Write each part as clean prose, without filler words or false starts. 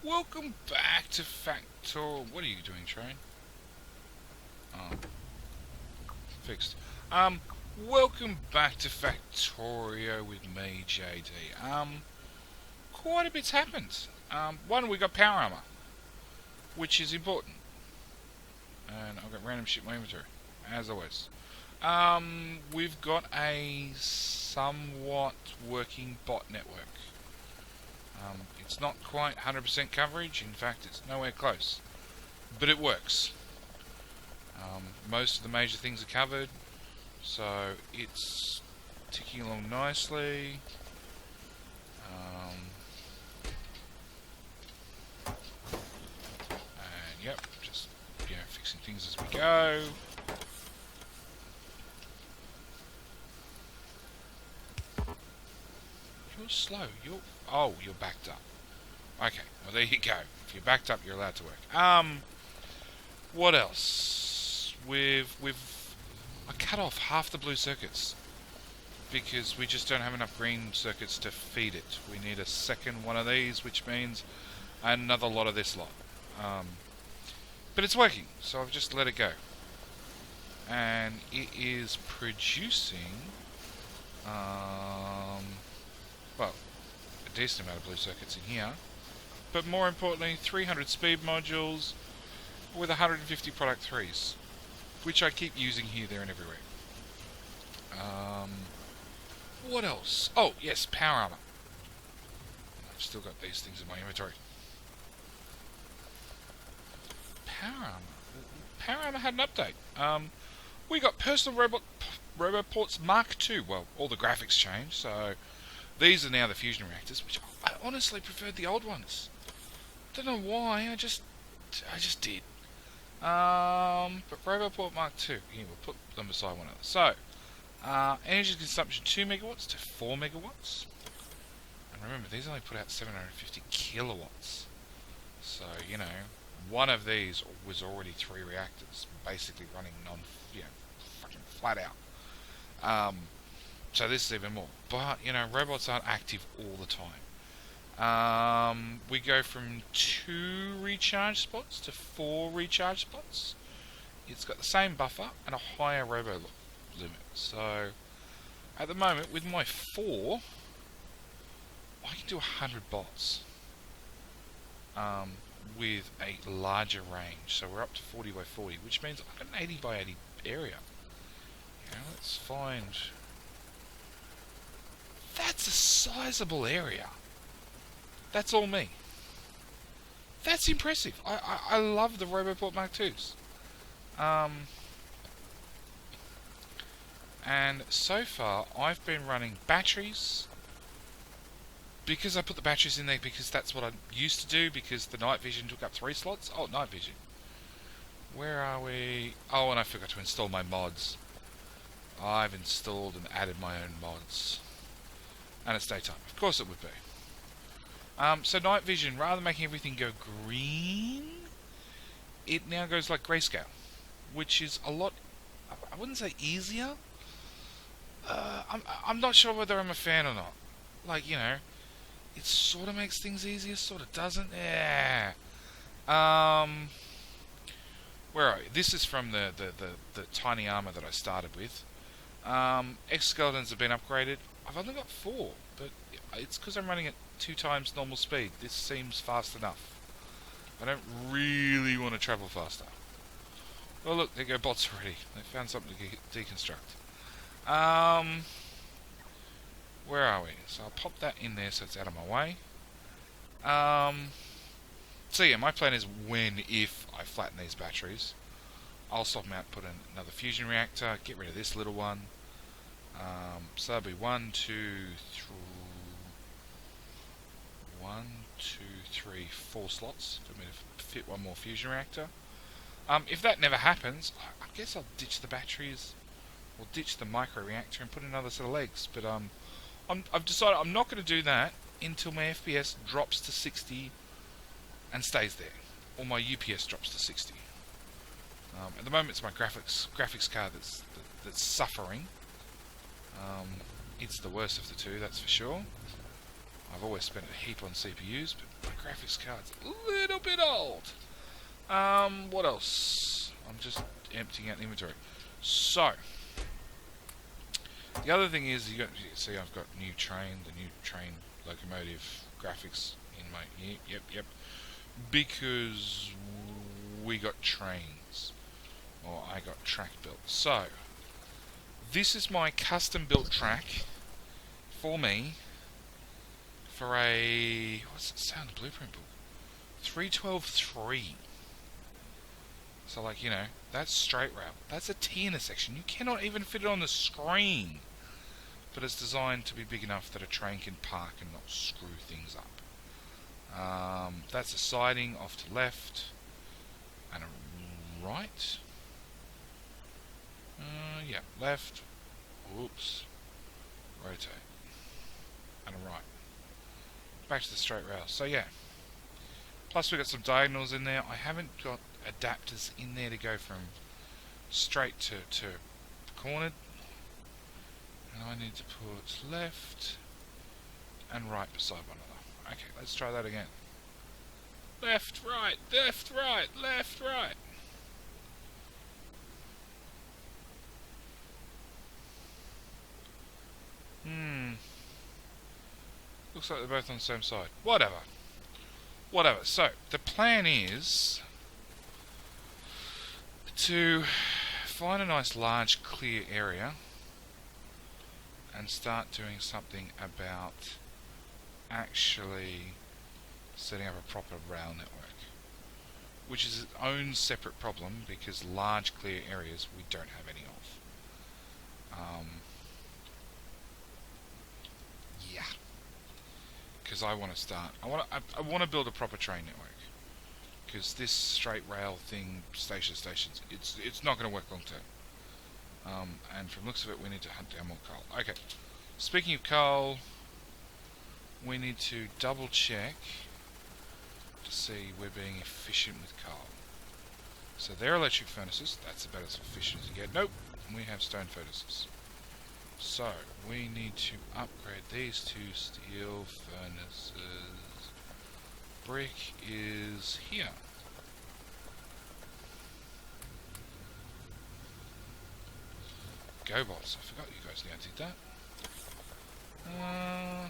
Welcome back to Factorio. What are you doing, train? Oh, fixed. Welcome back to Factorio with me, JD. Quite a bit's happened. One, we got power armor, which is important. And I've got random shit in my inventory, as always. We've got a somewhat working bot network. It's not quite 100% coverage, in fact it's nowhere close, but it works. Most of the major things are covered, so it's ticking along nicely. And yep, just fixing things as we go. You're slow. You're backed up. Okay, well there you go. If you're backed up, you're allowed to work. What else? I cut off half the blue circuits because we just don't have enough green circuits to feed it. We need a second one of these, which means another lot of this lot. But it's working, so I've just let it go, and it is producing. Well, a decent amount of blue circuits in here, but more importantly 300 speed modules with 150 product 3s, which I keep using here, there and everywhere. What else? Oh yes, power armor. I've still got these things in my inventory. Power armor had an update. We got personal roboports Mark II. Well, all the graphics changed, so these are now the fusion reactors, which I honestly preferred the old ones. Don't know why, I just did. But Roboport Mark II, here, we'll put them beside one another. So, energy consumption 2 megawatts to 4 megawatts. And remember, these only put out 750 kilowatts. So, one of these was already 3 reactors, basically running fucking flat out. So this is even more. But, robots aren't active all the time. We go from 2 recharge spots to 4 recharge spots. It's got the same buffer and a higher robo limit. So, at the moment, with my 4, I can do 100 bots. With a larger range. So we're up to 40 by 40, which means I've got an 80 by 80 area. Let's find... That's a sizable area. That's all me. That's impressive. I love the Roboport Mark IIs. And so far, I've been running batteries, because I put the batteries in there because that's what I used to do, because the night vision took up 3 slots. Oh, night vision. Where are we? Oh, and I forgot to install my mods. I've installed and added my own mods. And it's daytime. Of course it would be. So night vision, rather than making everything go green, it now goes like grayscale, which is a lot, I wouldn't say easier. I'm not sure whether I'm a fan or not. It sort of makes things easier, sort of doesn't. Yeah. Where are we? This is from the tiny armor that I started with. Exoskeletons have been upgraded. I've only got 4, but it's because I'm running at 2 times normal speed. This seems fast enough. I don't really want to travel faster. Oh look, there go bots already. They found something to deconstruct. Where are we? So I'll pop that in there so it's out of my way. So yeah, my plan is if I flatten these batteries, I'll swap them out, put in another fusion reactor, get rid of this little one. So that'll be 1, 2, 3, 4 slots for me to fit one more fusion reactor. If that never happens, I guess I'll ditch the batteries, or ditch the micro reactor and put another set of legs. But I've decided I'm not going to do that until my FPS drops to 60 and stays there, or my UPS drops to 60. At the moment, it's my graphics card that's suffering. It's the worst of the two, that's for sure. I've always spent a heap on CPUs, but my graphics card's a little bit old. What else? I'm just emptying out the inventory. So, the other thing is, you see I've got the new train locomotive graphics in my, yep, because we got trains, or I got track built. So, this is my custom built track for me for a, what's it sound, the blueprint book? 312.3. So like, you know, that's straight rail. That's a T intersection. You cannot even fit it on the screen. But it's designed to be big enough that a train can park and not screw things up. That's a siding off to left and a right. Yeah, left. Whoops. Rotate. And a right. Back to the straight rail. So yeah. Plus we've got some diagonals in there. I haven't got adapters in there to go from straight to cornered. And I need to put left and right beside one another. Okay, let's try that again. Left, right, left, right, left, right. Looks like they're both on the same side. Whatever. So, the plan is to find a nice large clear area and start doing something about actually setting up a proper rail network, which is its own separate problem because large clear areas we don't have any of. Yeah, because I want to start. I want to build a proper train network. Because this straight rail thing, stations, it's not going to work long term. And from the looks of it, we need to hunt down more coal. Okay, speaking of coal, we need to double check to see we're being efficient with coal. So they're electric furnaces, that's about as efficient as you get. Nope, we have stone furnaces. So, we need to upgrade these two steel furnaces. Brick is here. GoBots, I forgot you guys now did that.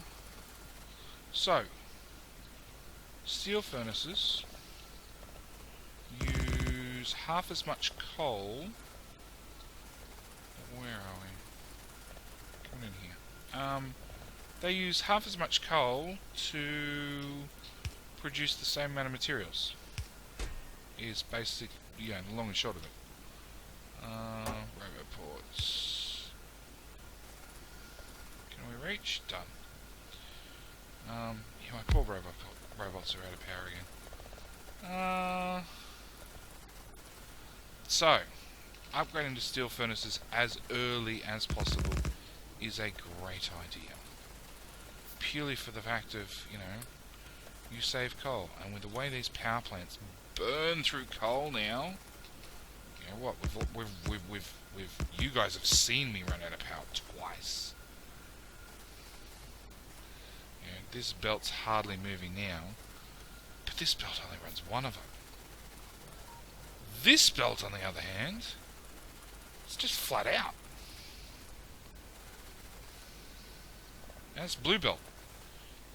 So, steel furnaces use half as much coal. Where are we? Coming in here. They use half as much coal to produce the same amount of materials. Is basic, yeah, the long and short of it. Roboports. Can we reach? Done. Yeah, my poor robots are out of power again. So, upgrading to steel furnaces as early as possible is a great idea. Purely for the fact of, you know, you save coal, and with the way these power plants burn through coal now, you know what? You guys have seen me run out of power twice. You know, this belt's hardly moving now, but this belt only runs one of them. This belt, on the other hand, it's just flat out. That's blue belt.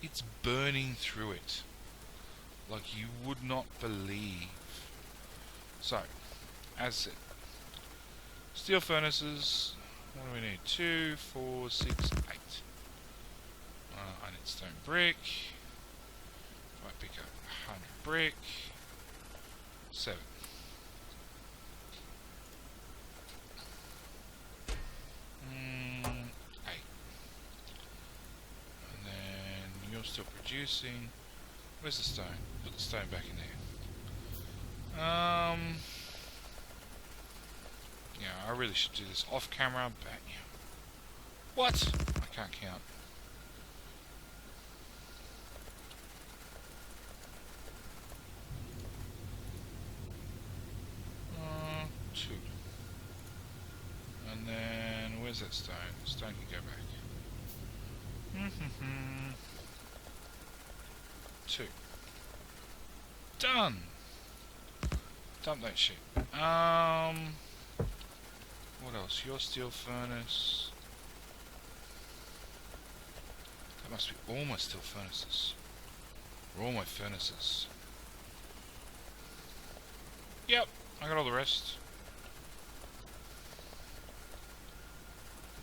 It's burning through it like you would not believe. So, as said, steel furnaces, what do we need? 2, 4, 6, 8. I need stone brick. If I pick up 100 brick, 7. Still producing. Where's the stone? Put the stone back in there. Yeah, I really should do this off camera, but yeah. What? I can't count. Two. And then where's that stone? The stone can go back. 2. Done. Dump that shit. What else? Your steel furnace. That must be all my steel furnaces. Or all my furnaces. Yep, I got all the rest.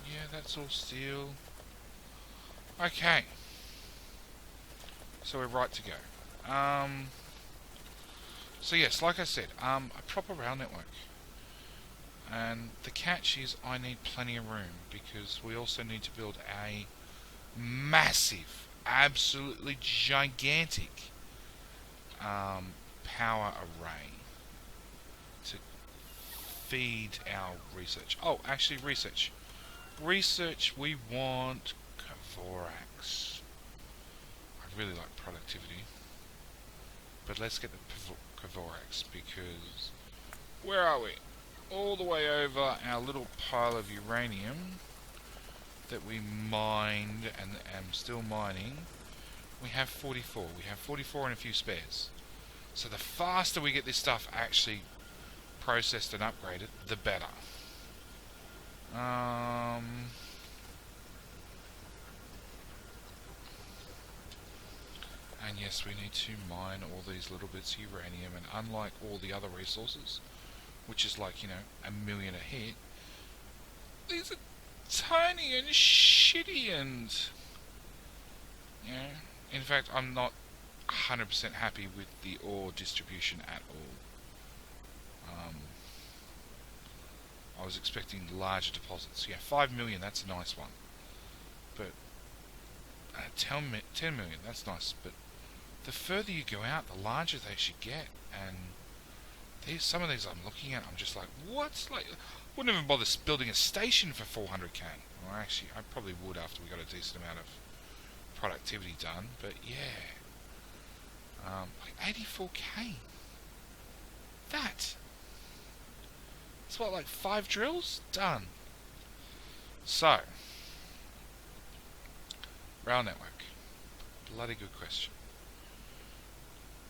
Yeah, that's all steel. Okay. So we're right to go. So yes, like I said, a proper rail network. And the catch is I need plenty of room because we also need to build a massive, absolutely gigantic power array to feed our research. Oh, actually research. Research, we want Kvorax. I really like productivity. But let's get the Kvorax because where are we? All the way over our little pile of uranium that we mined and am still mining. We have 44. We have 44 and a few spares. So the faster we get this stuff actually processed and upgraded, the better. And yes, we need to mine all these little bits of uranium, and unlike all the other resources, which is like, you know, 1 million a hit, these are tiny and shitty and, you know, in fact, I'm not 100% happy with the ore distribution at all. I was expecting larger deposits. Yeah, 5 million, that's a nice one. But 10 million, that's nice. But the further you go out, the larger they should get. And some of these I'm looking at, I'm just like, what? Like, wouldn't even bother building a station for 400k. Well, actually, I probably would after we got a decent amount of productivity done. But yeah, like 84k. It's what, like 5 drills? Done. So, rail network. Bloody good question.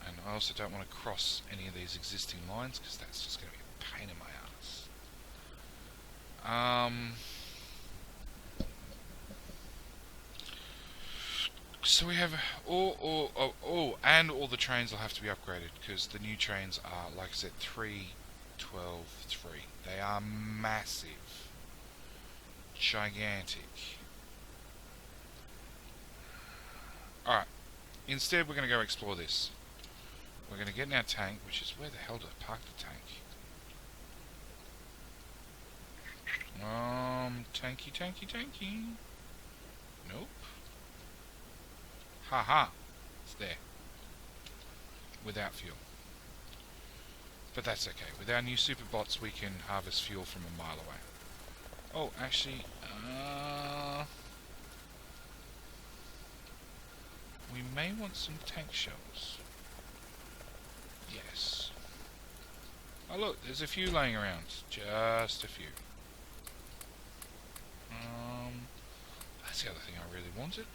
And I also don't want to cross any of these existing lines because that's just going to be a pain in my ass. So we have and all the trains will have to be upgraded because the new trains are, like I said, 3, 12, 3. They are massive, gigantic. Alright, instead we're going to go explore this. We're going to get in our tank, which is, where the hell did I park the tank? Tanky. Nope. Haha. It's there. Without fuel. But that's okay. With our new super bots, we can harvest fuel from a mile away. Oh, actually, we may want some tank shells. Yes. Oh look, there's a few laying around. Just a few. That's the other thing I really wanted,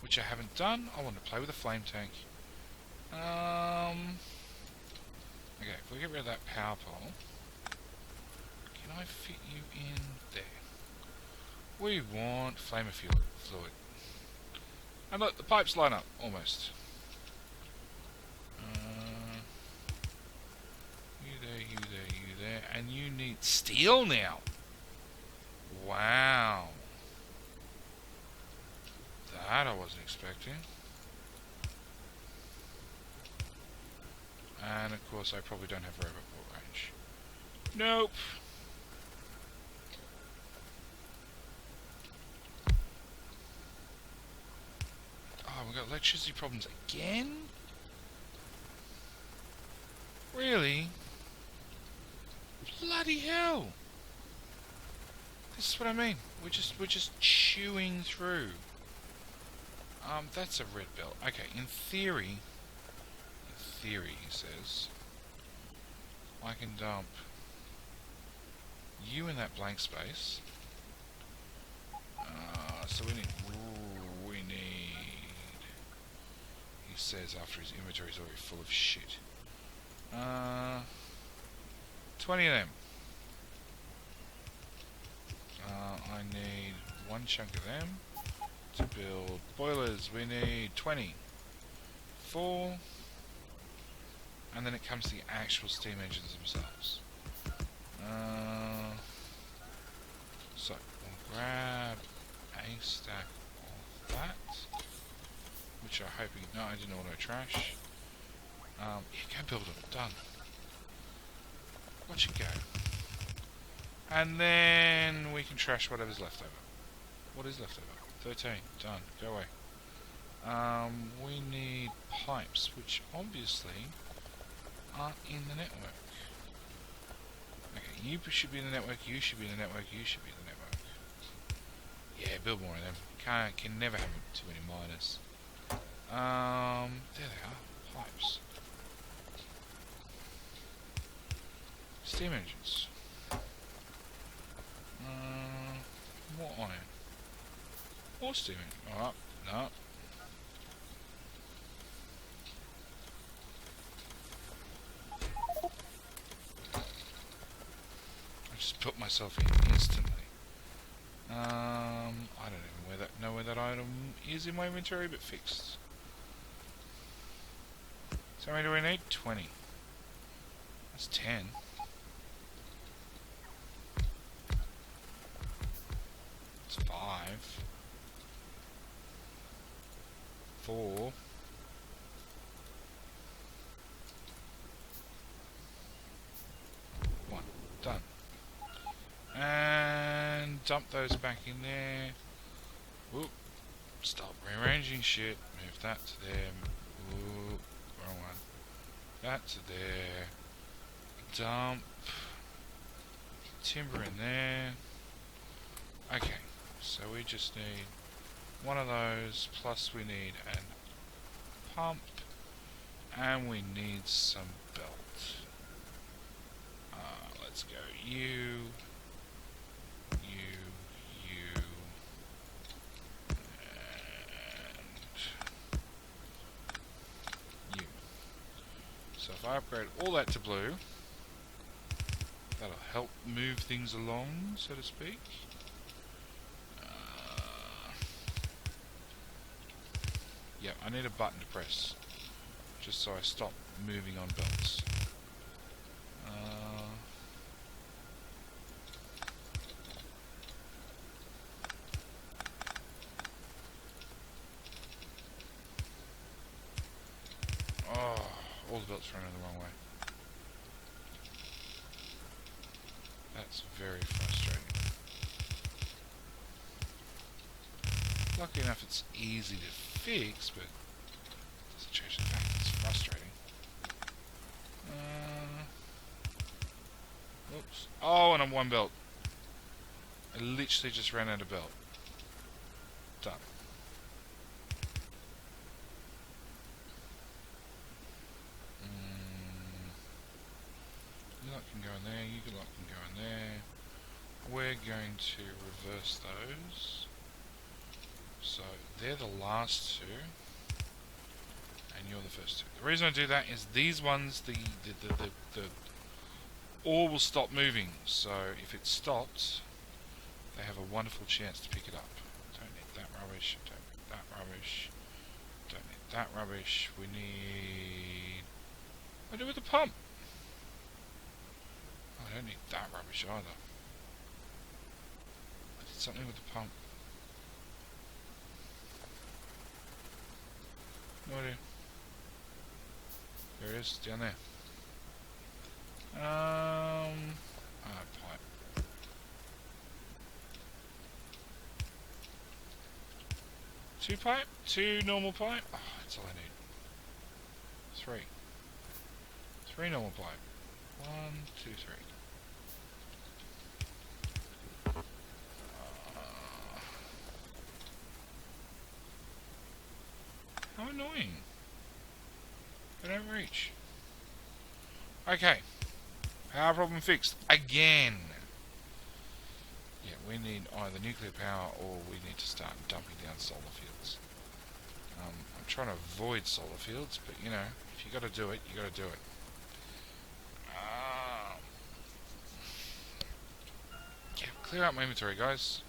which I haven't done. I want to play with a flame tank. Okay, if we get rid of that power pole, can I fit you in there? We want flamer fluid. And look, the pipes line up, almost. You there, and you need steel now. Wow. That I wasn't expecting. And of course I probably don't have robot port range. Nope. Oh, we've got electricity problems again? Really? Bloody hell! This is what I mean. We're just chewing through. That's a red belt. Okay, in theory, he says, I can dump you in that blank space. So we need. He says after his inventory is already full of shit. 20 of them. I need one chunk of them to build boilers. We need 20. 4. And then it comes to the actual steam engines themselves. So we'll grab a stack of that, which I hope no, I didn't auto trash. Yeah, go build them. Done. Watch it go. And then we can trash whatever's left over. What is left over? 13. Done. Go away. We need pipes, which obviously aren't in the network. Okay, you should be in the network, you should be in the network, you should be in the network. Yeah, build more of them. Can never have too many miners. There they are. Pipes. Steam engines. More iron. More steam engine. Alright, no. I just put myself in instantly. I don't even know where that item is in my inventory, but fixed. So how many do we need? 20. That's 10. It's 5. 4. Done. And dump those back in there. Whoop. Stop rearranging shit. Move that to there. Whoop. Wrong one. That to there. Dump timber in there. Okay. So we just need one of those. Plus we need an pump. And we need some belt. Let's go. You, and you. So if I upgrade all that to blue, that'll help move things along, so to speak. Yeah, I need a button to press, just so I stop moving on belts. All the belts running the wrong way. That's very frustrating. Lucky enough it's easy to fix, but it doesn't change the fact that it's frustrating. Oops. Oh, and I'm one belt. I literally just ran out of belt. Done. You lot can go in there, you lot can go in there. We're going to reverse those. So they're the last two, and you're the first two. The reason I do that is these ones, the ore will stop moving. So if it stops, they have a wonderful chance to pick it up. Don't need that rubbish. Don't need that rubbish. Don't need that rubbish. We need. What do I do with the pump? Oh, I don't need that rubbish either. I did something with the pump. No idea. There it is, down there. Pipe. Two pipe? Two normal pipe? Oh, that's all I need. 3. 3 normal pipe. 1, 2, 3. How annoying. They don't reach. Okay. Power problem fixed. Again. Yeah, we need either nuclear power or we need to start dumping down solar fields. I'm trying to avoid solar fields, but you know, if you got to do it, you got to do it. Yeah, clear out my inventory, guys.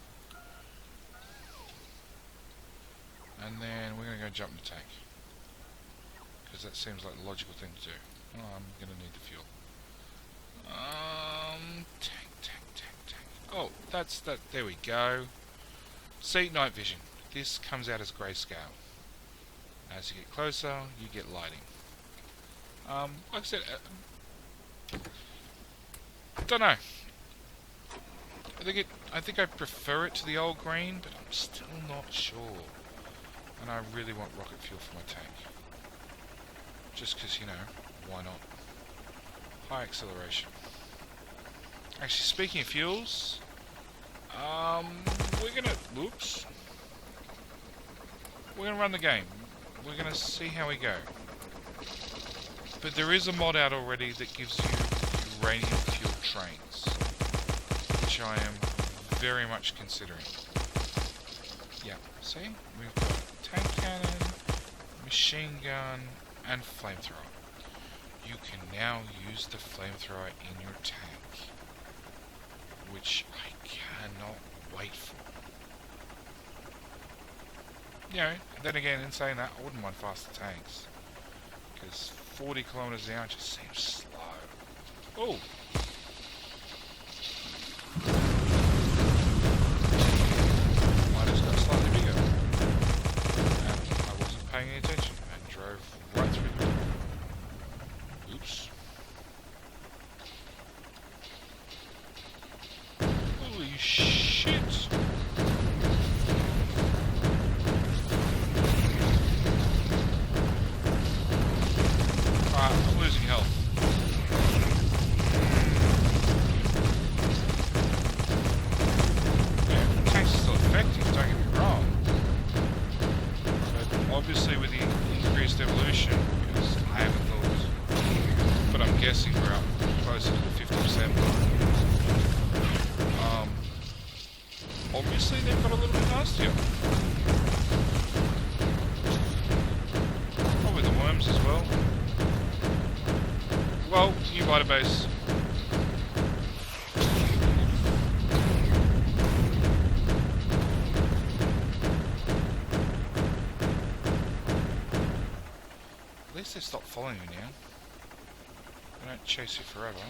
And then we're going to go jump in the tank. Because that seems like the logical thing to do. Oh, I'm going to need the fuel. Tank. Oh, that's that. There we go. See, night vision. This comes out as grayscale. As you get closer, you get lighting. Like I said, don't know. I think I prefer it to the old green, but I'm still not sure. And I really want rocket fuel for my tank. Just because, you know, why not? High acceleration. Actually, speaking of fuels, we're gonna run the game. We're gonna see how we go. But there is a mod out already that gives you uranium fuel trains, which I am very much considering. Yeah, see? We've got tank cannon, machine gun, and flamethrower. You can now use the flamethrower in your tank, which I cannot wait for. You know, then again, in saying that, I wouldn't mind faster tanks, because 40 kilometers an hour just seems slow. Oh! Mine just got slightly bigger. And I wasn't paying any attention and drove right through the... Oops. Holy shit! I'm losing health. Yeah, the tank's still effective, don't get me wrong. But obviously with the increased evolution, because I haven't thought, but I'm guessing we're up closer to the 50%. Obviously they've got a little bit nastier. Probably the worms as well. Well, new GigaBase. At least they stopped following you now. They don't chase you forever.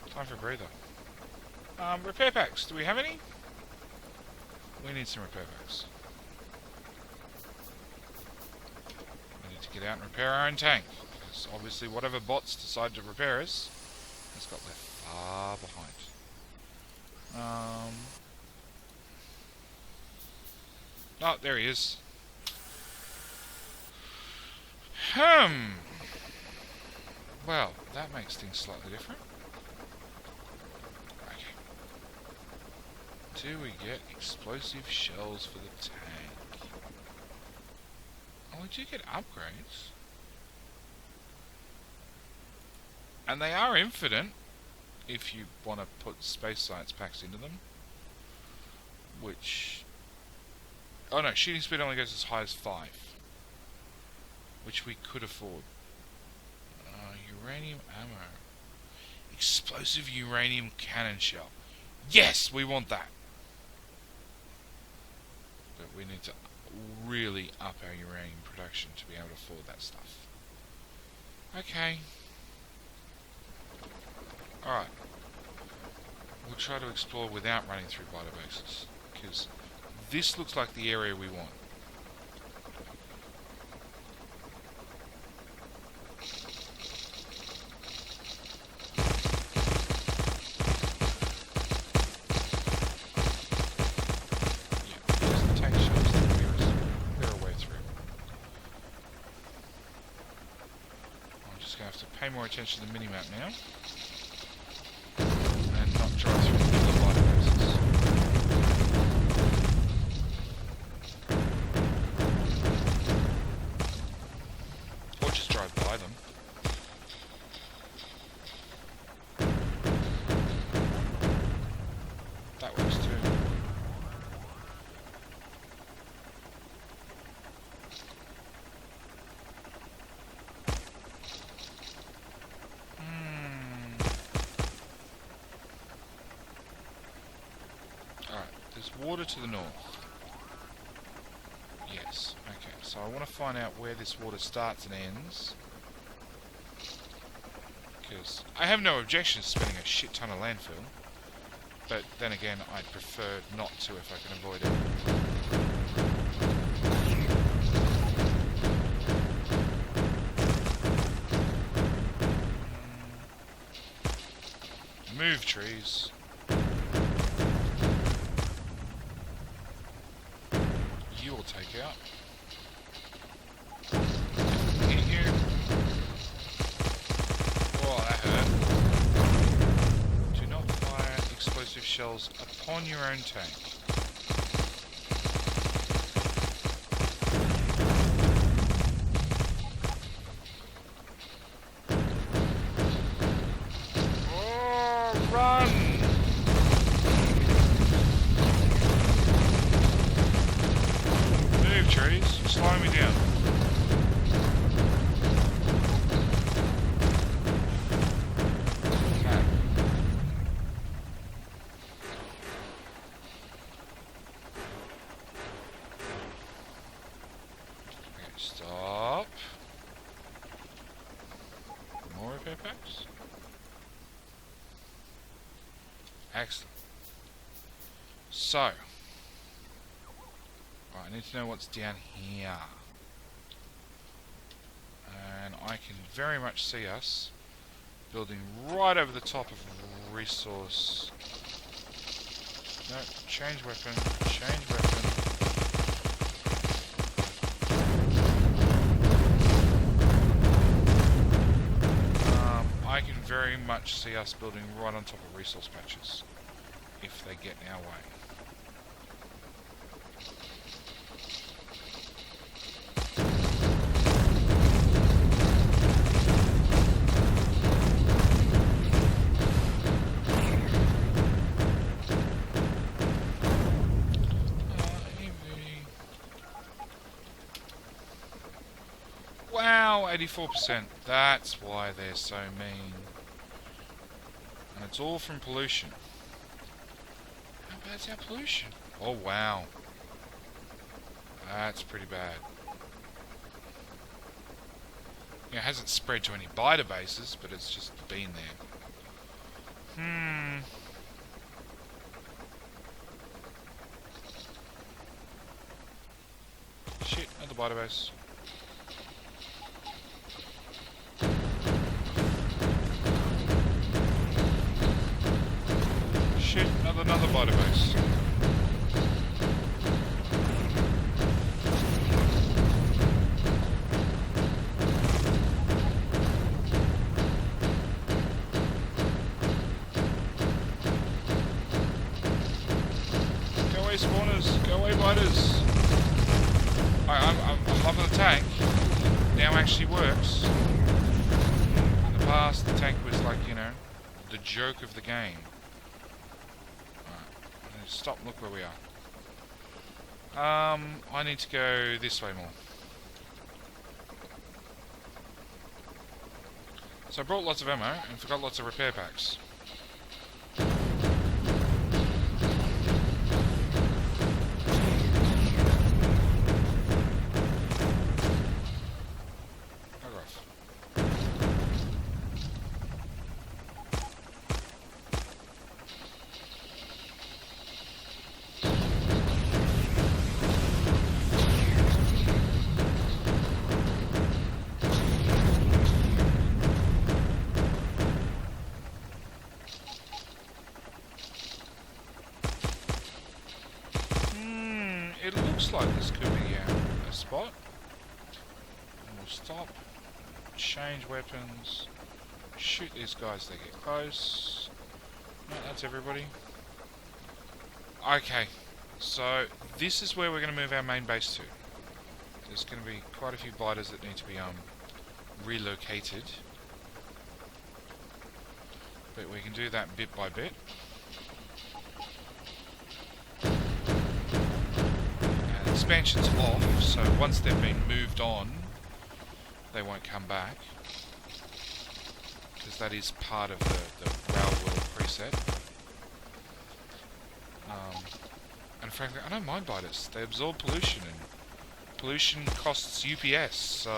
Time for a breather. Repair packs. Do we have any? We need some repair packs. Get out and repair our own tank, because obviously whatever bots decide to repair us has got left far behind. Oh, there he is. Well, that makes things slightly different. Okay. Do we get explosive shells for the tank? Oh, we do get upgrades. And they are infinite, if you want to put space science packs into them. Which... oh no, shooting speed only goes as high as 5. Which we could afford. Uranium ammo. Explosive uranium cannon shell. Yes, we want that! But we need to really up our uranium production to be able to afford that stuff. Okay. Alright. We'll try to explore without running through GigaBases, because this looks like the area we want. Pay more attention to the minimap now, and not drive through the light bases. Or just drive by them. That water to the north. Yes, okay, so I want to find out where this water starts and ends. Because I have no objection to spending a shit ton of landfill. But then again, I'd prefer not to if I can avoid it. Move, trees. You will take out. Hit you. Oh, that hurt. Do not fire explosive shells upon your own tank. Run! Move, trees. You're slowing me down. Okay. Okay, stop. More repair packs? Excellent. So, right, I need to know what's down here. And I can very much see us building right over the top of resource. No, change weapon, change weapon. I can very much see us building right on top of resource patches, if they get in our way. Wow, 84%. That's why they're so mean. And it's all from pollution. How bad's our pollution? Oh, wow. That's pretty bad. Yeah, it hasn't spread to any biter bases, but it's just been there. Shit, another biter base. Shit, another biter base. Go away, spawners. Go away, biters. I'm loving the tank. Now actually works. In the past, the tank was like, you know, the joke of the game. Stop, look where we are. I need to go this way more. So I brought lots of ammo and forgot lots of repair packs. Bugger off. It looks like this could be a spot. And we'll stop, change weapons, shoot these guys as they get close. No, that's everybody. Okay, so this is where we're going to move our main base to. There's going to be quite a few biters that need to be relocated. But we can do that bit by bit. Expansion's off, so once they've been moved on, they won't come back, because that is part of the Rail World preset. And frankly, I don't mind biters. They absorb pollution, and pollution costs UPS. So,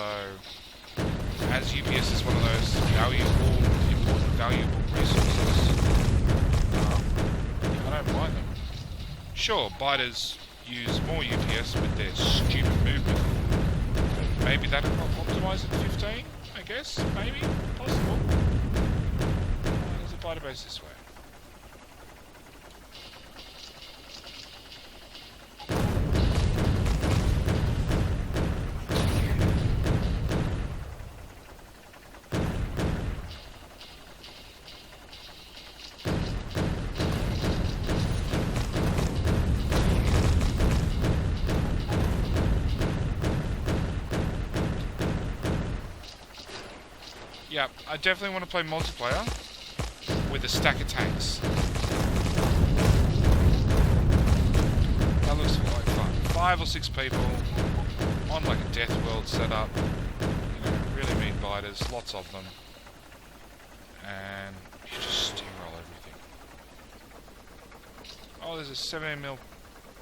as UPS is one of those important, valuable resources, I don't mind them. Sure, biters use more UPS with their stupid movement. Maybe that'll optimize at 15, I guess. Maybe. Possible. There's a biter base this way. Yeah, I definitely want to play multiplayer with a stack of tanks. That looks like fun. 5 or 6 people on like a death world setup. You know, really mean biters, lots of them. And you just steamroll everything. Oh, there's a 17mm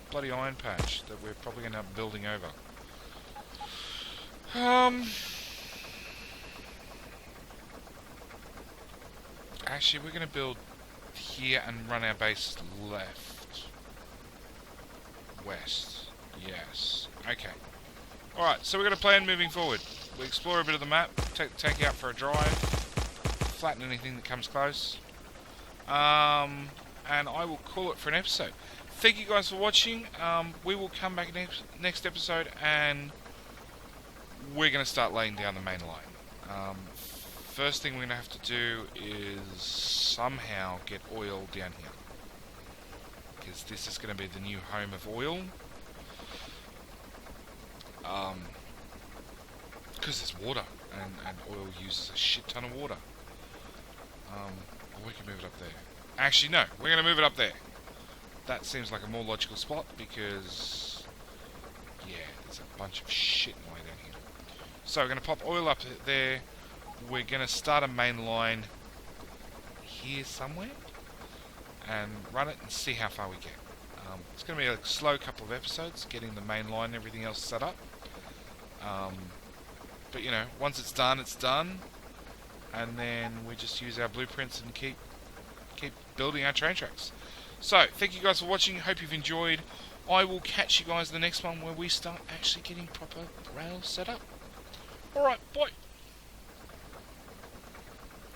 bloody iron patch that we're probably going to end up building over. Actually, we're going to build here and run our base left. West. Yes. Okay. Alright, so we're going to plan moving forward. We explore a bit of the map, take the tank out for a drive, flatten anything that comes close. And I will call it for an episode. Thank you guys for watching. We will come back next episode and we're going to start laying down the main line. First thing we're going to have to do is somehow get oil down here. Because this is going to be the new home of oil. Because there's water, and oil uses a shit ton of water. Or we can move it up there. Actually, no, we're going to move it up there. That seems like a more logical spot, because, yeah, there's a bunch of shit way down here. So we're going to pop oil up there. We're going to start a main line here somewhere and run it and see how far we get. It's going to be a slow couple of episodes getting the main line and everything else set up. But you know, once it's done, and then we just use our blueprints and keep building our train tracks. So, thank you guys for watching. Hope you've enjoyed. I will catch you guys in the next one where we start actually getting proper rail set up. Alright, bye.